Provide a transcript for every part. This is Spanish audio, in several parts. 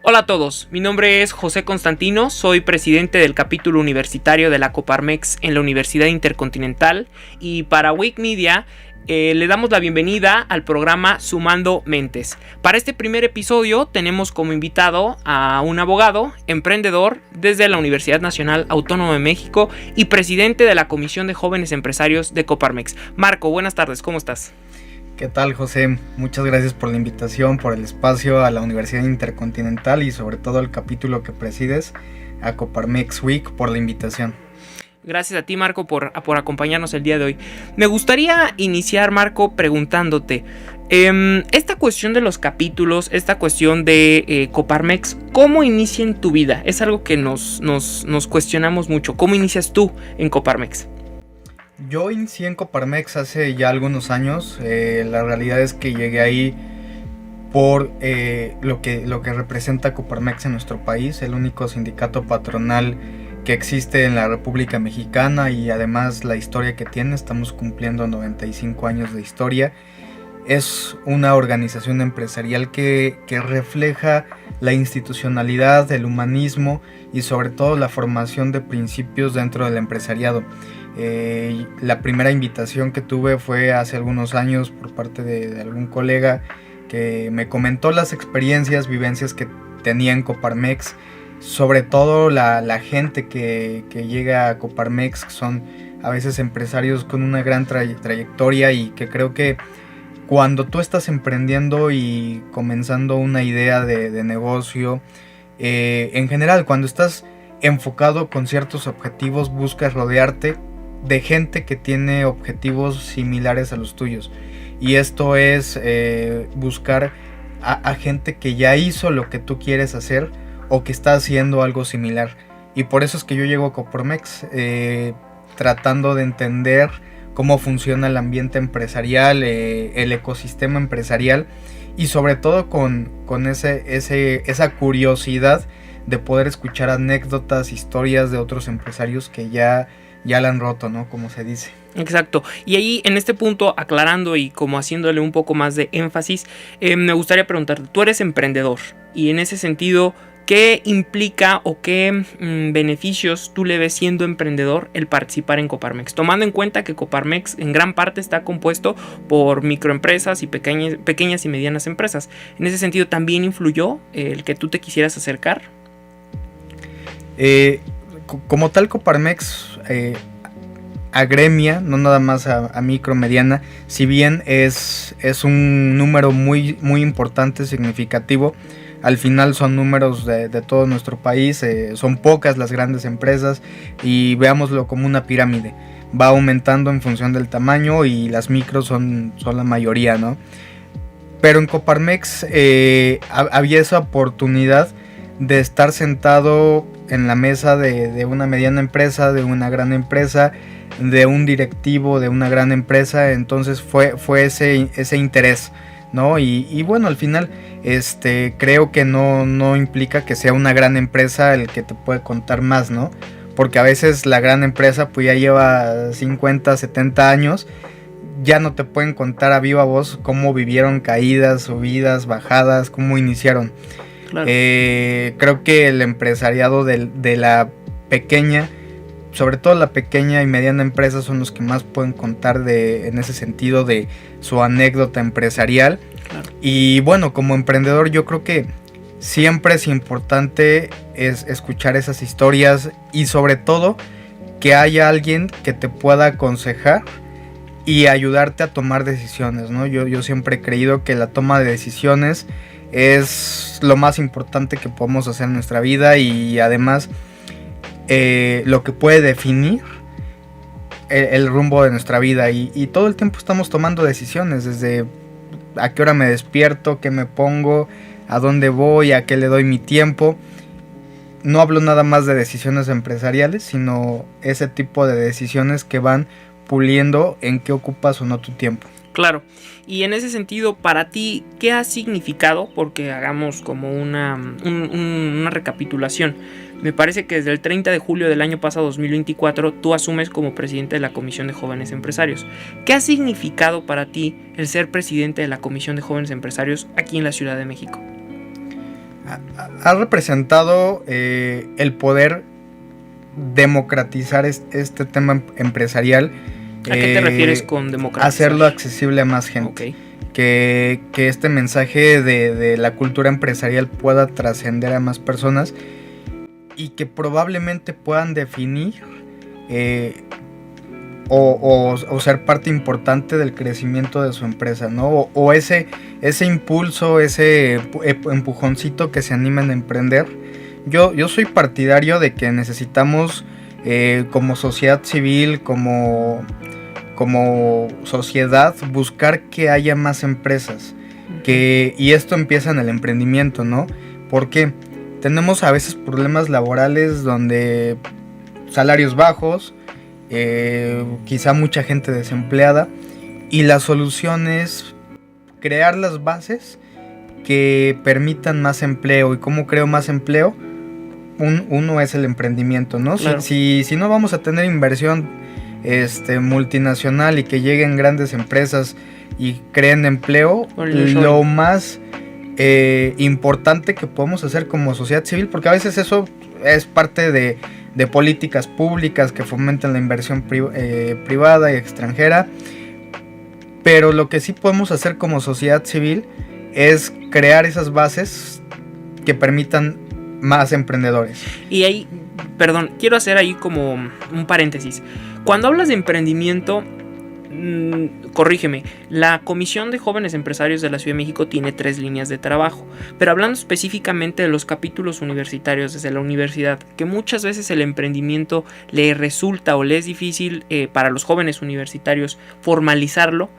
Hola a todos, mi nombre es José Constantino, soy presidente del capítulo universitario de la Coparmex en la Universidad Intercontinental y para Wake Media le damos la bienvenida al programa Sumando Mentes. Para este primer episodio tenemos como invitado a un abogado, emprendedor desde la Universidad Nacional Autónoma de México y presidente de la Comisión de Jóvenes Empresarios de Coparmex. Marco, buenas tardes, ¿cómo estás? ¿Qué tal, José? Muchas gracias por la invitación, por el espacio a la Universidad Intercontinental y sobre todo al capítulo que presides, a Coparmex Week, por la invitación. Gracias a ti, Marco, por acompañarnos el día de hoy. Me gustaría iniciar, Marco, preguntándote, esta cuestión de los capítulos, esta cuestión de Coparmex, ¿cómo inicia en tu vida? Es algo que nos cuestionamos mucho. ¿Cómo inicias tú en Coparmex? Yo inicié en Coparmex hace ya algunos años. La realidad es que llegué ahí por lo que representa Coparmex en nuestro país, el único sindicato patronal que existe en la República Mexicana y además la historia que tiene. Estamos cumpliendo 95 años de historia. Es una organización empresarial que refleja la institucionalidad, el humanismo y sobre todo la formación de principios dentro del empresariado. La primera invitación que tuve fue hace algunos años por parte de algún colega que me comentó las experiencias, vivencias que tenía en Coparmex, sobre todo la gente que llega a Coparmex, que son a veces empresarios con una gran trayectoria y que creo que cuando tú estás emprendiendo y comenzando una idea de negocio, en general cuando estás enfocado con ciertos objetivos, buscas rodearte de gente que tiene objetivos similares a los tuyos, y esto es buscar a gente que ya hizo lo que tú quieres hacer o que está haciendo algo similar. Y por eso es que yo llego a Coparmex, tratando de entender cómo funciona el ambiente empresarial, el ecosistema empresarial, y sobre todo con esa curiosidad de poder escuchar anécdotas, historias de otros empresarios que ya la han roto, ¿no? Como se dice. Exacto. Y ahí, en este punto, aclarando y como haciéndole un poco más de énfasis, me gustaría preguntarte, tú eres emprendedor y en ese sentido, ¿qué implica o qué beneficios tú le ves siendo emprendedor el participar en Coparmex? Tomando en cuenta que Coparmex en gran parte está compuesto por microempresas y pequeñas y medianas empresas. En ese sentido, ¿también influyó el que tú te quisieras acercar? Como tal, Coparmex agremia, no nada más a micro, mediana, si bien es un número muy, muy importante, significativo. Al final son números de todo nuestro país, son pocas las grandes empresas y veámoslo como una pirámide. Va aumentando en función del tamaño y las micros son la mayoría, ¿no? Pero en Coparmex había esa oportunidad de estar sentado en la mesa de una mediana empresa, de una gran empresa, de un directivo de una gran empresa. Entonces fue ese interés, ¿no? Y bueno, al final creo que no implica que sea una gran empresa el que te puede contar más, ¿no? Porque a veces la gran empresa pues ya lleva 50, 70 años, ya no te pueden contar a viva voz cómo vivieron caídas, subidas, bajadas, cómo iniciaron. Claro. Creo que el empresariado de la pequeña, sobre todo la pequeña y mediana empresa, son los que más pueden contar en ese sentido de su anécdota empresarial. Claro. Y bueno, como emprendedor yo creo que siempre es importante escuchar esas historias y sobre todo que haya alguien que te pueda aconsejar y ayudarte a tomar decisiones, ¿no? Yo siempre he creído que la toma de decisiones es lo más importante que podemos hacer en nuestra vida y además lo que puede definir el rumbo de nuestra vida y todo el tiempo estamos tomando decisiones, desde a qué hora me despierto, qué me pongo, a dónde voy, a qué le doy mi tiempo. No hablo nada más de decisiones empresariales, sino ese tipo de decisiones que van puliendo en qué ocupas o no tu tiempo. Claro, y en ese sentido, para ti, ¿qué ha significado? Porque hagamos como una recapitulación. Me parece que desde el 30 de julio del año pasado, 2024, tú asumes como presidente de la Comisión de Jóvenes Empresarios. ¿Qué ha significado para ti el ser presidente de la Comisión de Jóvenes Empresarios aquí en la Ciudad de México? ha representado el poder democratizar este tema empresarial. ¿A qué te refieres con democratizar? Hacerlo accesible a más gente. Okay. Que este mensaje de la cultura empresarial pueda trascender a más personas y que probablemente puedan definir o ser parte importante del crecimiento de su empresa, ¿no? O ese impulso, ese empujoncito que se animan a emprender. Yo soy partidario de que necesitamos como sociedad civil, como sociedad, buscar que haya más empresas. Y esto empieza en el emprendimiento, ¿no? Porque tenemos a veces problemas laborales donde salarios bajos, quizá mucha gente desempleada, y la solución es crear las bases que permitan más empleo. ¿Y cómo creo más empleo? Uno es el emprendimiento, ¿no? Claro. Si no vamos a tener inversión multinacional y que lleguen grandes empresas y creen empleo, lo más importante que podemos hacer como sociedad civil, porque a veces eso es parte de políticas públicas que fomentan la inversión privada y extranjera, pero lo que sí podemos hacer como sociedad civil es crear esas bases que permitan más emprendedores. Y ahí, perdón, quiero hacer ahí como un paréntesis. Cuando hablas de emprendimiento, corrígeme, la Comisión de Jóvenes Empresarios de la Ciudad de México tiene 3 líneas de trabajo, pero hablando específicamente de los capítulos universitarios desde la universidad, que muchas veces el emprendimiento le resulta o le es difícil para los jóvenes universitarios formalizarlo.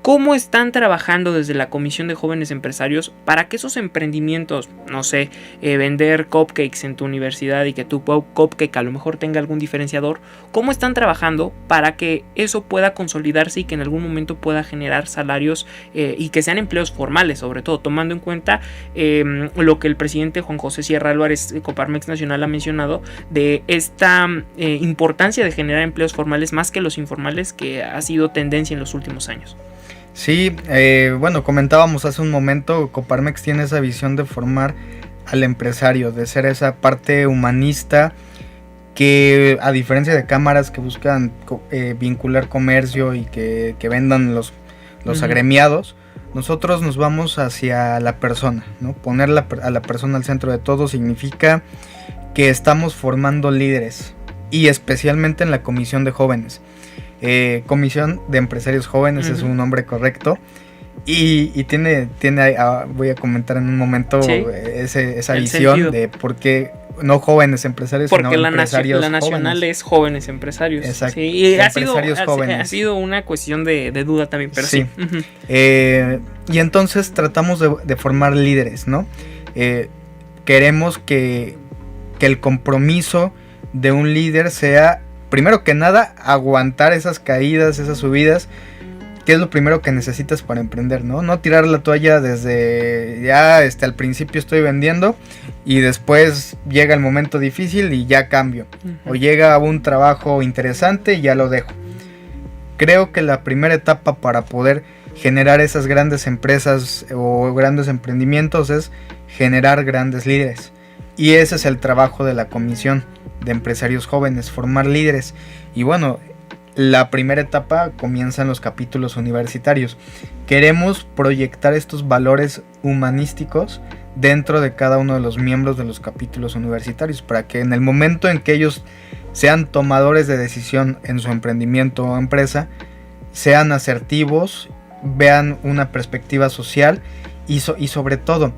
¿Cómo están trabajando desde la Comisión de Jóvenes Empresarios para que esos emprendimientos, no sé, vender cupcakes en tu universidad y que tu cupcake a lo mejor tenga algún diferenciador? ¿Cómo están trabajando para que eso pueda consolidarse y que en algún momento pueda generar salarios y que sean empleos formales, sobre todo tomando en cuenta lo que el presidente Juan José Sierra Álvarez de Coparmex Nacional ha mencionado de esta importancia de generar empleos formales más que los informales, que ha sido tendencia en los últimos años? Sí, bueno, comentábamos hace un momento, Coparmex tiene esa visión de formar al empresario, de ser esa parte humanista que, a diferencia de cámaras que buscan vincular comercio y que vendan los agremiados, nosotros nos vamos hacia la persona, ¿no? Poner a la persona al centro de todo significa que estamos formando líderes, y especialmente en la Comisión de Jóvenes. Comisión de Empresarios Jóvenes es un nombre correcto, y tiene voy a comentar en un momento esa visión sentido de por qué no jóvenes empresarios, porque sino empresarios la nacional jóvenes. Es jóvenes empresarios. Exacto. Sí, y empresarios jóvenes. Ha sido una cuestión de duda también, pero sí. Y entonces tratamos de formar líderes, ¿no? Queremos que el compromiso de un líder sea, primero que nada, aguantar esas caídas, esas subidas, que es lo primero que necesitas para emprender, ¿no? No tirar la toalla desde ya al principio estoy vendiendo y después llega el momento difícil y ya cambio. O llega un trabajo interesante y ya lo dejo. Creo que la primera etapa para poder generar esas grandes empresas o grandes emprendimientos es generar grandes líderes. Y ese es el trabajo de la Comisión de Empresarios Jóvenes, formar líderes. Y bueno, la primera etapa comienza en los capítulos universitarios. Queremos proyectar estos valores humanísticos dentro de cada uno de los miembros de los capítulos universitarios, para que en el momento en que ellos sean tomadores de decisión en su emprendimiento o empresa, sean asertivos, vean una perspectiva social y sobre todo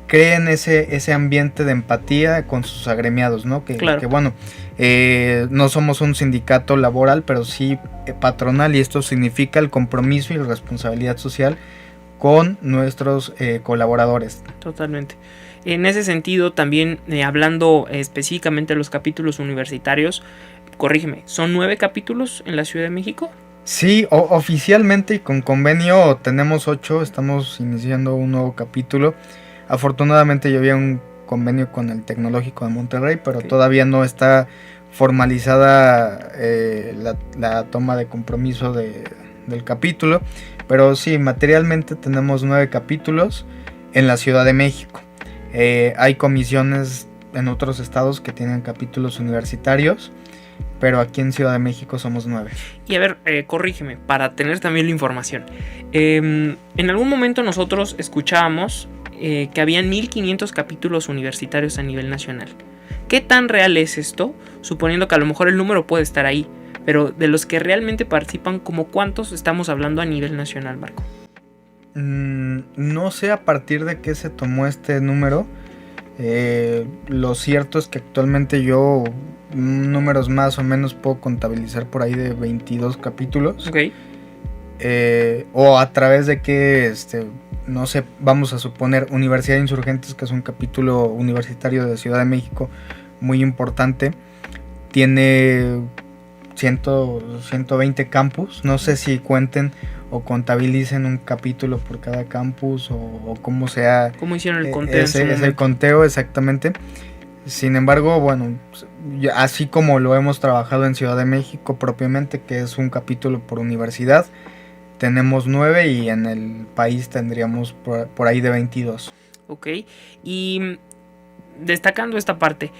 creen ese ambiente de empatía con sus agremiados, ¿no? Claro. Que bueno, no somos un sindicato laboral, pero sí patronal, y esto significa el compromiso y la responsabilidad social con nuestros colaboradores. Totalmente. En ese sentido, también hablando específicamente de los capítulos universitarios, corrígeme, ¿son 9 capítulos en la Ciudad de México? Sí, oficialmente y con convenio tenemos 8, estamos iniciando un nuevo capítulo. Afortunadamente yo había un convenio con el Tecnológico de Monterrey, pero todavía no está formalizada la toma de compromiso del capítulo. Pero sí, materialmente tenemos 9 capítulos en la Ciudad de México. Hay comisiones en otros estados que tienen capítulos universitarios, pero aquí en Ciudad de México somos 9. Y a ver, corrígeme, para tener también la información. En algún momento nosotros escuchábamos que habían 1500 capítulos universitarios a nivel nacional. ¿Qué tan real es esto? Suponiendo que a lo mejor el número puede estar ahí, pero de los que realmente participan, ¿como cuántos estamos hablando a nivel nacional, Marco? No sé a partir de qué se tomó este número. Lo cierto es que actualmente yo números más o menos puedo contabilizar por ahí de 22 capítulos. Ok. O a través de que, no sé, vamos a suponer Universidad de Insurgentes, que es un capítulo universitario de Ciudad de México muy importante, tiene 120 campus. No sé si cuenten o contabilicen un capítulo por cada campus o cómo sea. ¿Cómo hicieron el conteo? Es el conteo, exactamente. Sin embargo, bueno, así como lo hemos trabajado en Ciudad de México propiamente, que es un capítulo por universidad, tenemos 9 y en el país tendríamos por ahí de 22. Ok, y destacando esta parte,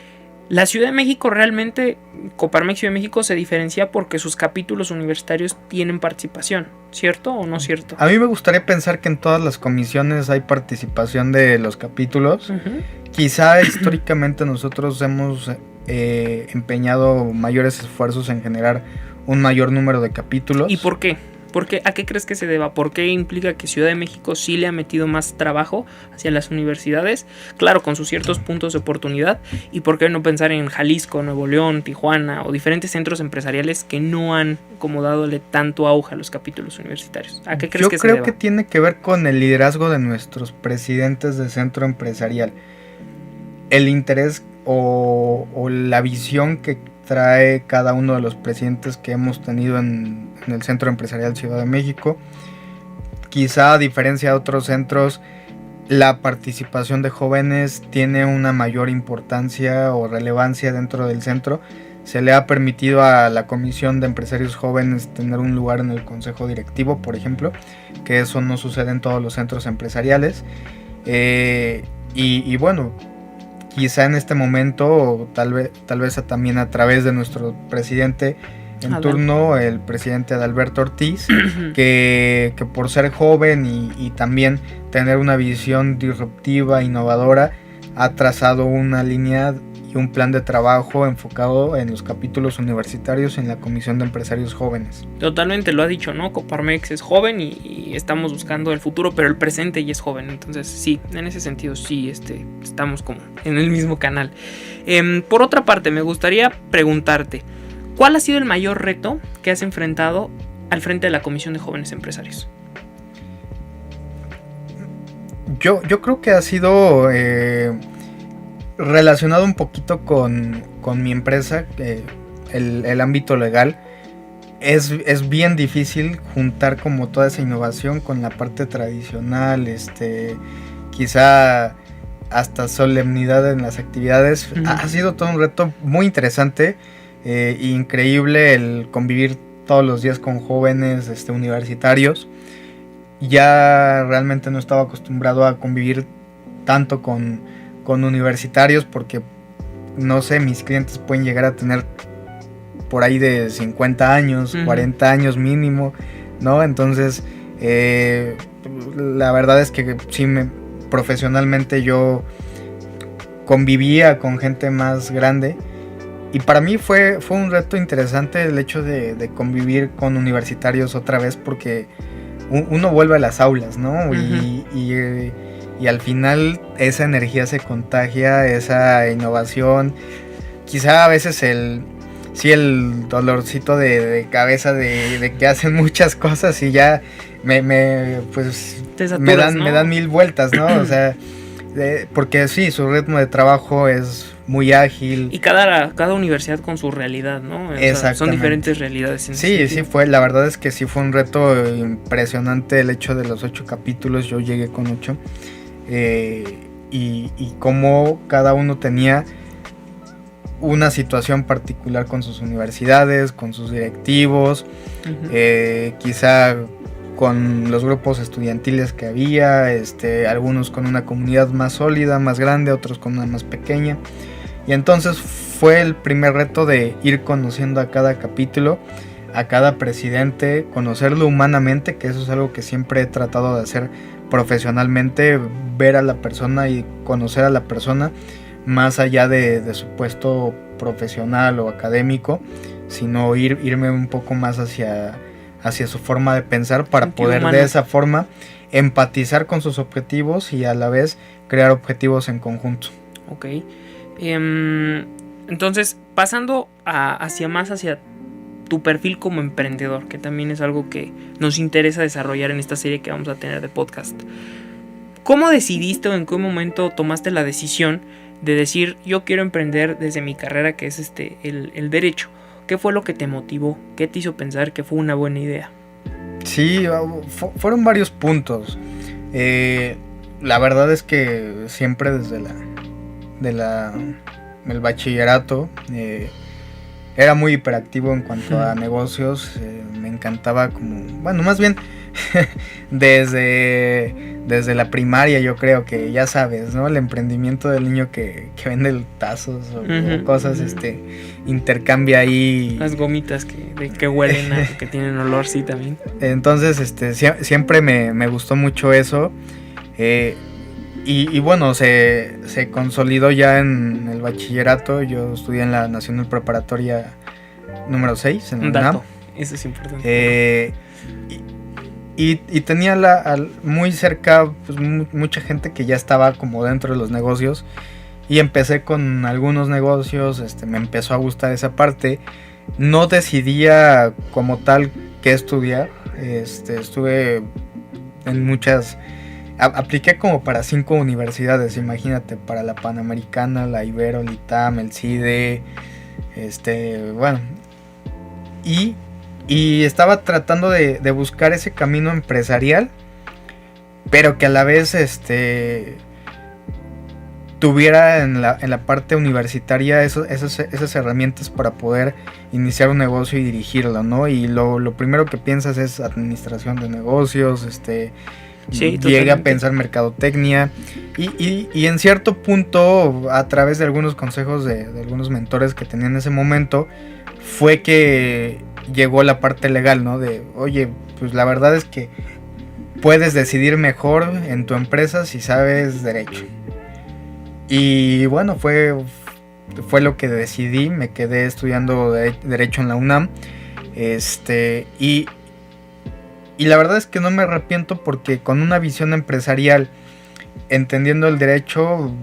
la Ciudad de México realmente, Coparmex Ciudad de México se diferencia porque sus capítulos universitarios tienen participación, ¿cierto o no cierto? A mí me gustaría pensar que en todas las comisiones hay participación de los capítulos. Quizá históricamente nosotros hemos empeñado mayores esfuerzos en generar un mayor número de capítulos. ¿Y por qué? ¿A qué crees que se deba? ¿Por qué implica que Ciudad de México sí le ha metido más trabajo hacia las universidades? Claro, con sus ciertos puntos de oportunidad. ¿Y por qué no pensar en Jalisco, Nuevo León, Tijuana o diferentes centros empresariales que no han como dadole tanto auge a los capítulos universitarios? ¿A qué crees que se deba? Yo creo que tiene que ver con el liderazgo de nuestros presidentes de centro empresarial. El interés o la visión que trae cada uno de los presidentes que hemos tenido en el Centro Empresarial Ciudad de México. Quizá a diferencia de otros centros, la participación de jóvenes tiene una mayor importancia o relevancia dentro del centro. Se le ha permitido a la Comisión de Empresarios Jóvenes tener un lugar en el Consejo Directivo, por ejemplo, que eso no sucede en todos los centros empresariales. Y bueno, quizá en este momento, o tal vez también a través de nuestro presidente en turno, el presidente Adalberto Ortiz, que por ser joven y también tener una visión disruptiva, innovadora, ha trazado una línea y un plan de trabajo enfocado en los capítulos universitarios en la Comisión de Empresarios Jóvenes. Totalmente, lo ha dicho, ¿no? Coparmex es joven y estamos buscando el futuro, pero el presente ya es joven. Entonces sí, en ese sentido sí, estamos como en el mismo canal. Por otra parte, me gustaría preguntarte, ¿cuál ha sido el mayor reto que has enfrentado al frente de la Comisión de Jóvenes Empresarios? Yo creo que ha sido relacionado un poquito con mi empresa, el ámbito legal. Es bien difícil juntar como toda esa innovación con la parte tradicional, quizá hasta solemnidad en las actividades. Ha sido todo un reto muy interesante, increíble el convivir todos los días con jóvenes universitarios. Ya realmente no estaba acostumbrado a convivir tanto con universitarios porque, no sé, mis clientes pueden llegar a tener por ahí de 50 años, 40 años mínimo, ¿no? Entonces, la verdad es que sí, profesionalmente yo convivía con gente más grande y para mí fue un reto interesante el hecho de convivir con universitarios otra vez porque uno vuelve a las aulas, ¿no? Y al final esa energía se contagia, esa innovación. Quizá a veces el dolorcito de cabeza de que hacen muchas cosas y ya me dan mil vueltas, ¿no? O sea, porque sí, su ritmo de trabajo es muy ágil. Y cada universidad con su realidad, ¿no? O sea, son diferentes realidades. Sí, la verdad es que sí fue un reto impresionante el hecho de los 8 capítulos, yo llegué con 8. Y cómo cada uno tenía una situación particular con sus universidades, con sus directivos, quizá con los grupos estudiantiles que había, algunos con una comunidad más sólida, más grande, otros con una más pequeña. Y entonces fue el primer reto de ir conociendo a cada capítulo, a cada presidente, conocerlo humanamente, que eso es algo que siempre he tratado de hacer profesionalmente, ver a la persona y conocer a la persona más allá de su puesto profesional o académico, sino irme un poco más hacia su forma de pensar para poder de esa forma empatizar con sus objetivos y a la vez crear objetivos en conjunto. Ok. Entonces, pasando hacia tu perfil como emprendedor, que también es algo que nos interesa desarrollar en esta serie que vamos a tener de podcast. ¿Cómo decidiste o en qué momento tomaste la decisión de decir yo quiero emprender desde mi carrera, que es el derecho? ¿Qué fue lo que te motivó? ¿Qué te hizo pensar que fue una buena idea? Sí, fueron varios puntos. La verdad es que siempre desde el bachillerato era muy hiperactivo en cuanto a negocios. Me encantaba más bien desde la primaria, yo creo que ya sabes, ¿no? El emprendimiento del niño que vende tazos o cosas, intercambia ahí las gomitas que huelen que tienen olor, sí, también. Entonces siempre me gustó mucho eso. Y bueno, se consolidó ya en el bachillerato. Yo estudié en la Nacional Preparatoria número 6 en la UNAM. Eso es importante. Y tenía muy cerca pues, mucha gente que ya estaba como dentro de los negocios. Y empecé con algunos negocios, me empezó a gustar esa parte. No decidía como tal qué estudiar. Estuve en muchas... Apliqué como para 5 universidades, imagínate, para la Panamericana, la Ibero, el ITAM, el CIDE, bueno. Y estaba tratando de buscar ese camino empresarial, pero que a la vez tuviera en la parte universitaria esas herramientas para poder iniciar un negocio y dirigirlo, ¿no? Y lo primero que piensas es administración de negocios, sí, llega a pensar mercadotecnia y en cierto punto, a través de algunos consejos de algunos mentores que tenía en ese momento, fue que llegó la parte legal, ¿no? De, oye, pues la verdad es que puedes decidir mejor en tu empresa si sabes derecho. Y bueno, fue lo que decidí. Me quedé estudiando derecho en la UNAM. Y la verdad es que no me arrepiento, porque con una visión empresarial, entendiendo el derecho,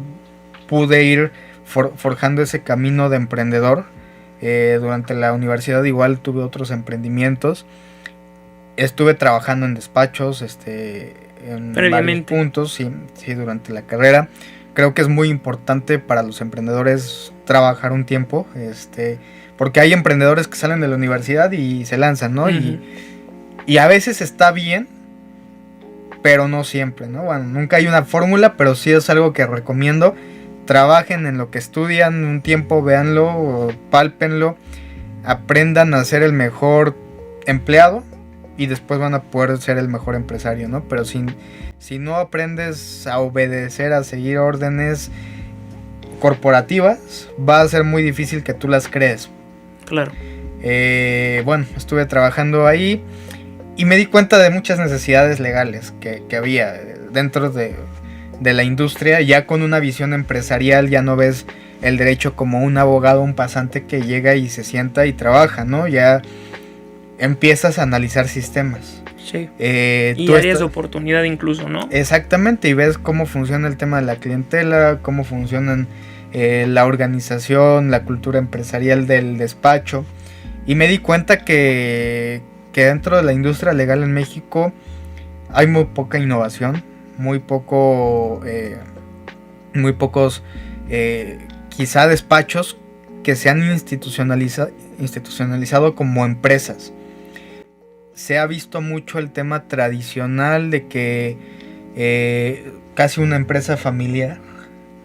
pude ir forjando ese camino de emprendedor. Durante la universidad igual tuve otros emprendimientos. Estuve trabajando en despachos, en varios puntos, sí, durante la carrera. Creo que es muy importante para los emprendedores trabajar un tiempo, porque hay emprendedores que salen de la universidad y se lanzan, ¿no? Uh-huh. Y a veces está bien, pero no siempre, ¿no? Bueno, nunca hay una fórmula, pero sí es algo que recomiendo. Trabajen en lo que estudian un tiempo, véanlo, pálpenlo, aprendan a ser el mejor empleado y después van a poder ser el mejor empresario, ¿no? Pero si no aprendes a obedecer, a seguir órdenes corporativas, va a ser muy difícil que tú las crees. Claro. Bueno, estuve trabajando ahí y me di cuenta de muchas necesidades legales que había dentro de la industria. Ya con una visión empresarial ya no ves el derecho como un abogado, un pasante que llega y se sienta y trabaja, ¿no? Ya empiezas a analizar sistemas. Sí. Y áreas de oportunidad incluso, ¿no? Exactamente, y ves cómo funciona el tema de la clientela, cómo funcionan la organización, la cultura empresarial del despacho. Y me di cuenta que dentro de la industria legal en México hay muy poca innovación, muy pocos quizá despachos que se han institucionalizado como empresas. Se ha visto mucho el tema tradicional de que casi una empresa familiar,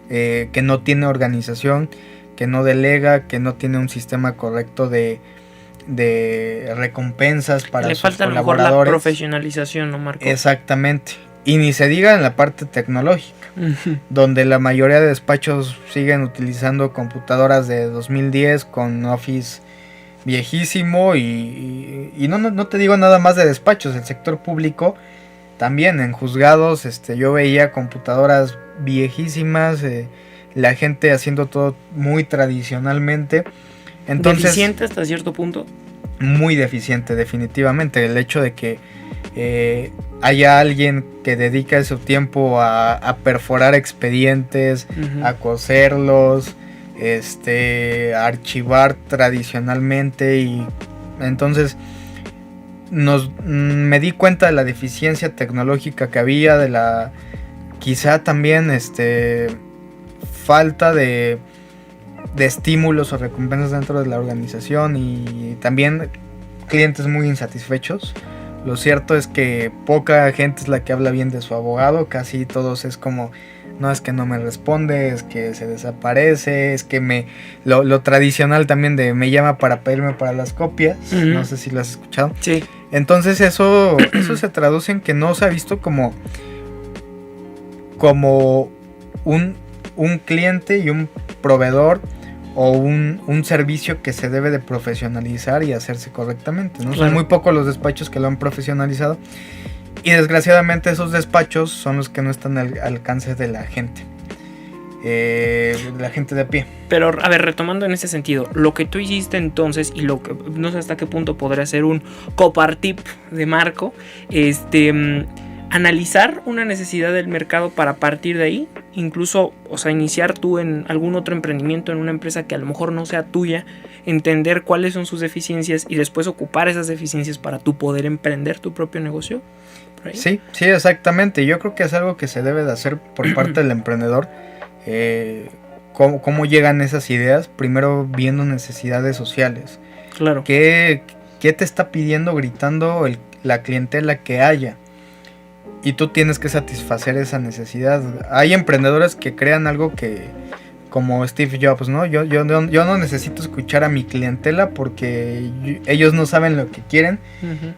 que no tiene organización, que no delega, que no tiene un sistema correcto de de recompensas para Le sus falta a lo mejor la colaboradores. profesionalización, ¿no, Marco? Exactamente. Y ni se diga en la parte tecnológica, donde la mayoría de despachos siguen utilizando computadoras de 2010 con Office viejísimo y no te digo nada más de despachos, el sector público también en juzgados, yo veía computadoras viejísimas, la gente haciendo todo muy tradicionalmente. Entonces, ¿deficiente hasta cierto punto? Muy deficiente, definitivamente. El hecho de que haya alguien que dedica su tiempo a perforar expedientes, a coserlos, a archivar tradicionalmente, y entonces me di cuenta de la deficiencia tecnológica que había, de la quizá también falta de estímulos o recompensas dentro de la organización, y también clientes muy insatisfechos. Lo cierto es que poca gente es la que habla bien de su abogado, casi todos es como, no, es que no me responde, es que se desaparece, es que lo tradicional también de me llama para pedirme para las copias, no sé si lo has escuchado. Sí. Entonces eso se traduce en que no se ha visto como un cliente y un proveedor o un servicio que se debe de profesionalizar y hacerse correctamente, ¿no? Claro. Son muy pocos los despachos que lo han profesionalizado, y desgraciadamente esos despachos son los que no están al alcance de la gente de a pie. Pero a ver, retomando en ese sentido, lo que tú hiciste entonces, y lo que no sé hasta qué punto podría ser un copartip de Marco, analizar una necesidad del mercado para partir de ahí, incluso, o sea, iniciar tú en algún otro emprendimiento en una empresa que a lo mejor no sea tuya, entender cuáles son sus deficiencias y después ocupar esas deficiencias para tú poder emprender tu propio negocio. Sí, exactamente. Yo creo que es algo que se debe de hacer por parte del emprendedor. ¿Cómo llegan esas ideas? Primero viendo necesidades sociales. Claro. ¿Qué te está pidiendo, gritando la clientela que haya? Y tú tienes que satisfacer esa necesidad. Hay emprendedores que crean algo que, como Steve Jobs, ¿no? Yo no necesito escuchar a mi clientela porque ellos no saben lo que quieren,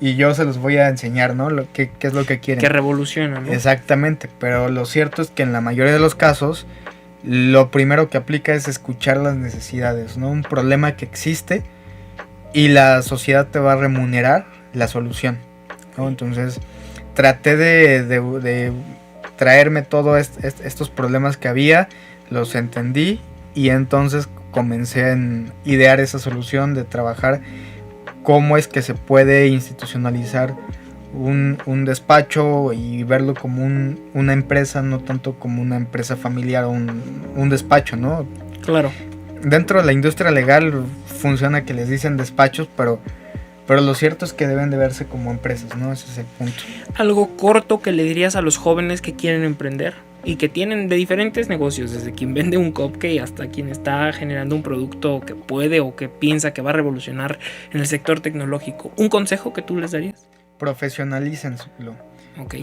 y yo se los voy a enseñar, ¿no? ¿Qué es lo que quieren? Que revoluciona, ¿no? Exactamente, pero lo cierto es que en la mayoría de los casos lo primero que aplica es escuchar las necesidades, ¿no? Un problema que existe y la sociedad te va a remunerar la solución, ¿no? Entonces traté de traerme todos estos problemas que había, los entendí, y entonces comencé a idear esa solución de trabajar cómo es que se puede institucionalizar un despacho y verlo como una empresa, no tanto como una empresa familiar o un despacho, ¿no? Claro. Dentro de la industria legal funciona que les dicen despachos, pero lo cierto es que deben de verse como empresas, ¿no? Ese es el punto. Algo corto que le dirías a los jóvenes que quieren emprender y que tienen de diferentes negocios, desde quien vende un cupcake hasta quien está generando un producto que puede o que piensa que va a revolucionar en el sector tecnológico. ¿Un consejo que tú les darías? Profesionalícenselo. Ok.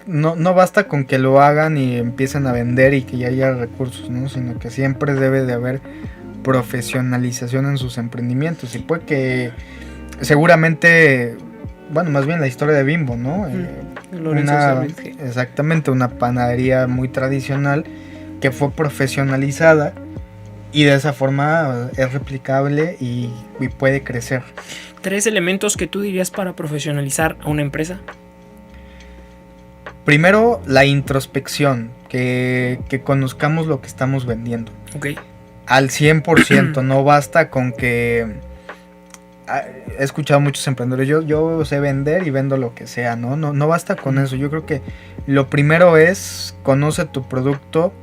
No basta con que lo hagan y empiecen a vender y que ya haya recursos, ¿no? Sino que siempre debe de haber profesionalización en sus emprendimientos. Y puede que seguramente, bueno, más bien la historia de Bimbo, ¿no? Exactamente, una panadería muy tradicional que fue profesionalizada y de esa forma es replicable y puede crecer. 3 elementos que tú dirías para profesionalizar a una empresa. Primero, la introspección, que conozcamos lo que estamos vendiendo. Ok. Al 100%, no basta con que... He escuchado a muchos emprendedores, yo sé vender y vendo lo que sea, ¿no? No basta con eso. Yo creo que lo primero es conoce tu producto,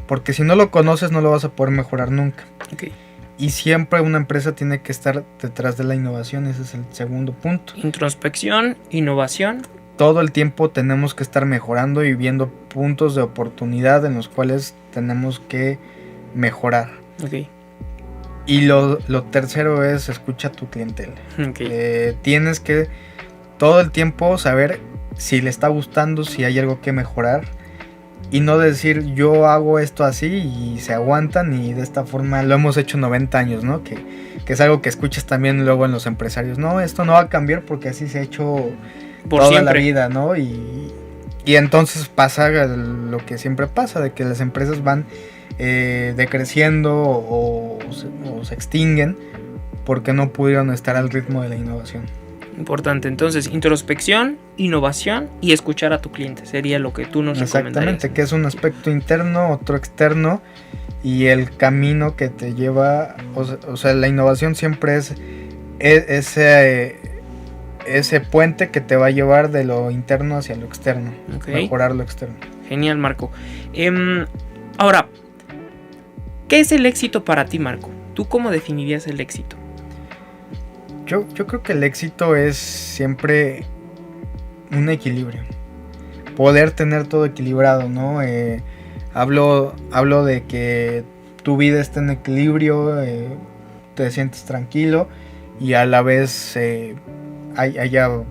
porque si no lo conoces no lo vas a poder mejorar nunca. Okay. Y siempre una empresa tiene que estar detrás de la innovación, ese es el segundo punto. Introspección, innovación. Todo el tiempo tenemos que estar mejorando y viendo puntos de oportunidad en los cuales tenemos que mejorar. Okay. Y lo tercero es escucha a tu clientela. Okay. Tienes que todo el tiempo saber si le está gustando, si hay algo que mejorar. y no decir yo hago esto así y se aguantan y de esta forma lo hemos hecho 90 años, ¿no? Que es algo que escuchas también luego en los empresarios. No, esto no va a cambiar porque así se ha hecho Por toda siempre. la vida, ¿no? Y entonces pasa lo que siempre pasa, de que las empresas van decreciendo o se extinguen porque no pudieron estar al ritmo de la innovación. Importante, entonces introspección, innovación y escuchar a tu cliente sería lo que tú nos recomendarías. Exactamente, que es un aspecto interno, otro externo y el camino que te lleva, o sea, la innovación siempre es ese puente que te va a llevar de lo interno hacia lo externo, mejorar lo externo. Genial, Marco. Ahora, ¿qué es el éxito para ti, Marco? ¿Tú cómo definirías el éxito? Yo creo que el éxito es siempre un equilibrio. Poder tener todo equilibrado, ¿no? Hablo de que tu vida esté en equilibrio, te sientes tranquilo y a la vez haya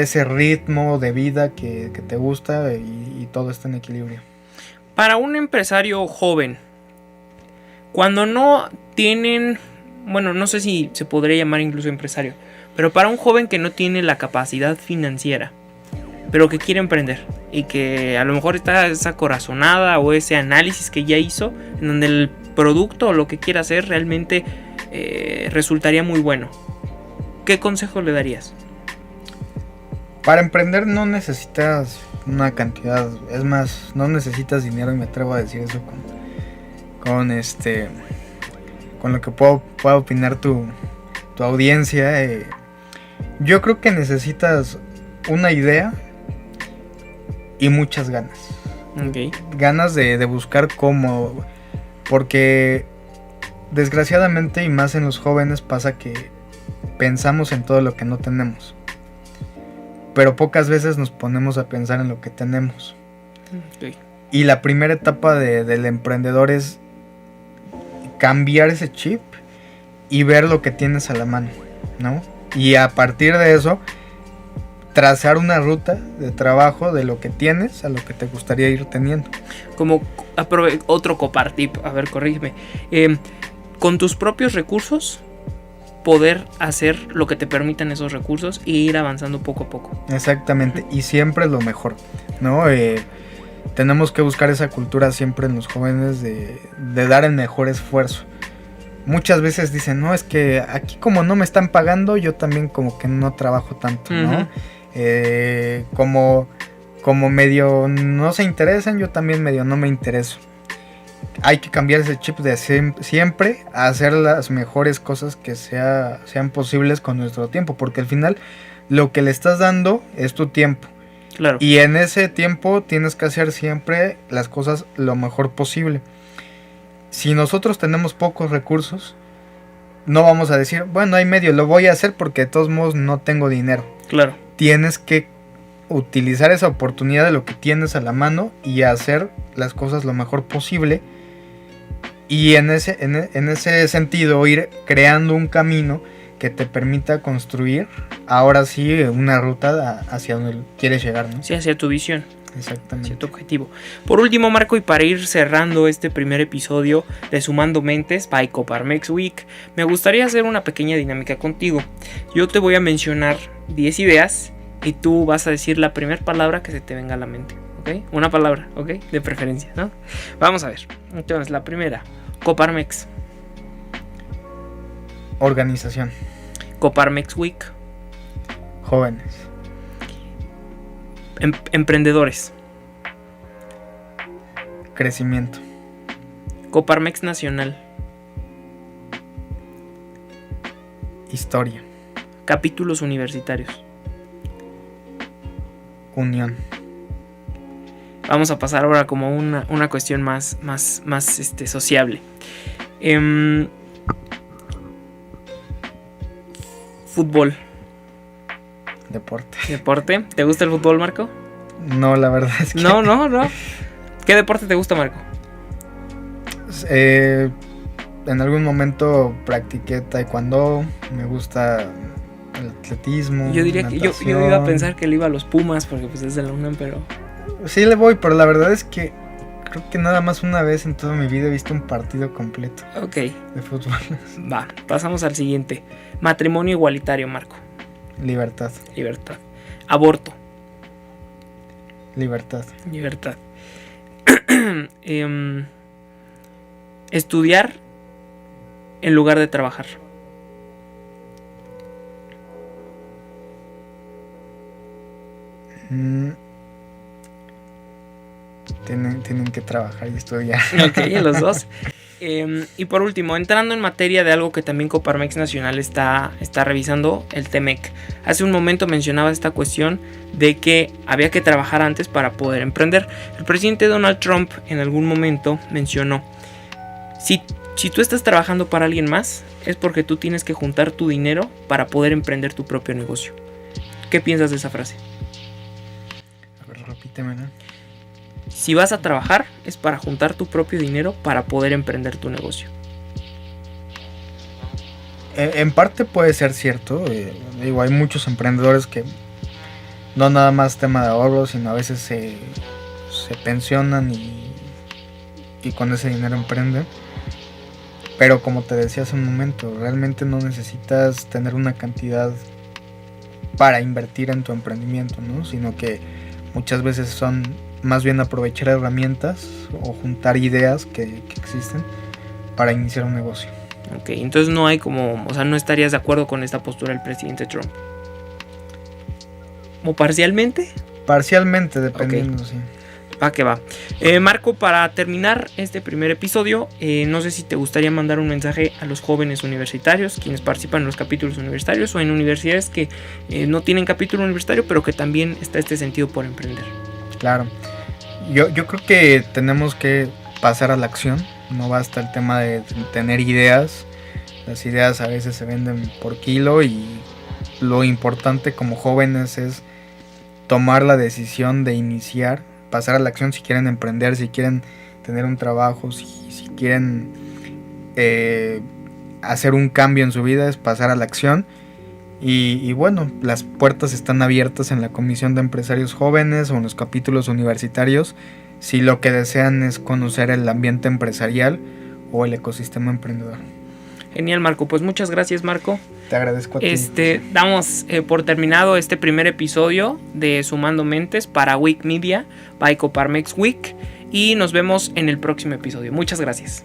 ese ritmo de vida que te gusta y todo está en equilibrio. Para un empresario joven, cuando no tienen... Bueno, no sé si se podría llamar incluso empresario, pero para un joven que no tiene la capacidad financiera, pero que quiere emprender y que a lo mejor está esa corazonada o ese análisis que ya hizo, en donde el producto o lo que quiera hacer realmente resultaría muy bueno, ¿qué consejo le darías? Para emprender no necesitas una cantidad, es más, no necesitas dinero, y me atrevo a decir eso con lo que pueda opinar tu audiencia. Yo creo que necesitas una idea y muchas ganas. Okay. Ganas de buscar cómo, porque desgraciadamente y más en los jóvenes pasa que pensamos en todo lo que no tenemos, pero pocas veces nos ponemos a pensar en lo que tenemos. Okay. Y la primera etapa del emprendedor es cambiar ese chip y ver lo que tienes a la mano, ¿no? Y a partir de eso trazar una ruta de trabajo de lo que tienes a lo que te gustaría ir teniendo. Como otro copartip, a ver, corrígeme. Con tus propios recursos poder hacer lo que te permitan esos recursos e ir avanzando poco a poco. Exactamente, y siempre lo mejor, ¿no? Tenemos que buscar esa cultura siempre en los jóvenes de dar el mejor esfuerzo. Muchas veces dicen, no, es que aquí como no me están pagando, yo también como que no trabajo tanto, ¿no? Como medio no se interesan, yo también medio no me intereso. Hay que cambiar ese chip de siempre a hacer las mejores cosas que sean posibles con nuestro tiempo, porque al final lo que le estás dando es tu tiempo. Claro. Y en ese tiempo tienes que hacer siempre las cosas lo mejor posible. Si nosotros tenemos pocos recursos, no vamos a decir, bueno, hay medio, lo voy a hacer porque de todos modos no tengo dinero. Claro. Tienes que utilizar esa oportunidad de lo que tienes a la mano y hacer las cosas lo mejor posible. Y en ese sentido ir creando un camino que te permita construir ahora sí una ruta hacia donde quieres llegar, ¿no? Sí, hacia tu visión. Exactamente. Hacia tu objetivo. Por último, Marco, y para ir cerrando este primer episodio de Sumando Mentes by Coparmex Week, me gustaría hacer una pequeña dinámica contigo. Yo te voy a mencionar 10 ideas y tú vas a decir la primera palabra que se te venga a la mente, ¿ok? Una palabra, ¿ok? De preferencia, ¿no? Vamos a ver. Entonces, la primera, Coparmex. Organización. Coparmex Week. Jóvenes. Emprendedores. Crecimiento. Coparmex Nacional. Historia. Capítulos universitarios. Unión. Vamos a pasar ahora como una cuestión más sociable. Fútbol. Deporte. ¿Te gusta el fútbol, Marco? No, la verdad es que... No. ¿Qué deporte te gusta, Marco? En algún momento practiqué taekwondo. Me gusta el atletismo. Yo diría natación. Que yo iba a pensar que le iba a los Pumas porque pues es de la UNAM, pero Sí le voy, pero la verdad es que creo que nada más una vez en toda mi vida he visto un partido completo Ok, de fútbol. va, pasamos al siguiente. Matrimonio igualitario, Marco. Libertad, Libertad. Aborto. libertad. Libertad. Estudiar en lugar de trabajar. Mm, tienen que trabajar y estudiar. Ok, los dos. Y por último, entrando en materia de algo que también Coparmex Nacional está revisando, el TEMEC. Hace un momento mencionaba esta cuestión de que había que trabajar antes para poder emprender. El presidente Donald Trump en algún momento mencionó, si tú estás trabajando para alguien más, es porque tú tienes que juntar tu dinero para poder emprender tu propio negocio. ¿Qué piensas de esa frase? A ver, repítemela. Si vas a trabajar, es para juntar tu propio dinero para poder emprender tu negocio. En parte puede ser cierto. Digo, hay muchos emprendedores que no nada más tema de ahorro, sino a veces se pensionan y con ese dinero emprenden. Pero como te decía hace un momento, realmente no necesitas tener una cantidad para invertir en tu emprendimiento, ¿no? Sino que muchas veces son más bien aprovechar herramientas o juntar ideas que existen para iniciar un negocio. Ok, entonces no hay como, o sea, no estarías de acuerdo con esta postura del presidente Trump. ¿O parcialmente? Parcialmente, dependiendo, Ok. sí. Va que va. Marco, para terminar este primer episodio, no sé si te gustaría mandar un mensaje a los jóvenes universitarios, quienes participan en los capítulos universitarios o en universidades que no tienen capítulo universitario, pero que también está este sentido por emprender. Claro. Yo creo que tenemos que pasar a la acción. No basta el tema de tener ideas. Las ideas a veces se venden por kilo y lo importante como jóvenes es tomar la decisión de iniciar, pasar a la acción si quieren emprender, si quieren tener un trabajo, si quieren hacer un cambio en su vida, es pasar a la acción. Y bueno, las puertas están abiertas en la Comisión de Empresarios Jóvenes o en los capítulos universitarios si lo que desean es conocer el ambiente empresarial o el ecosistema emprendedor. Genial, Marco. Pues muchas gracias, Marco. Te agradezco a ti. Damos por terminado este primer episodio de Sumando Mentes para Week Media by Coparmex Week y nos vemos en el próximo episodio. Muchas gracias.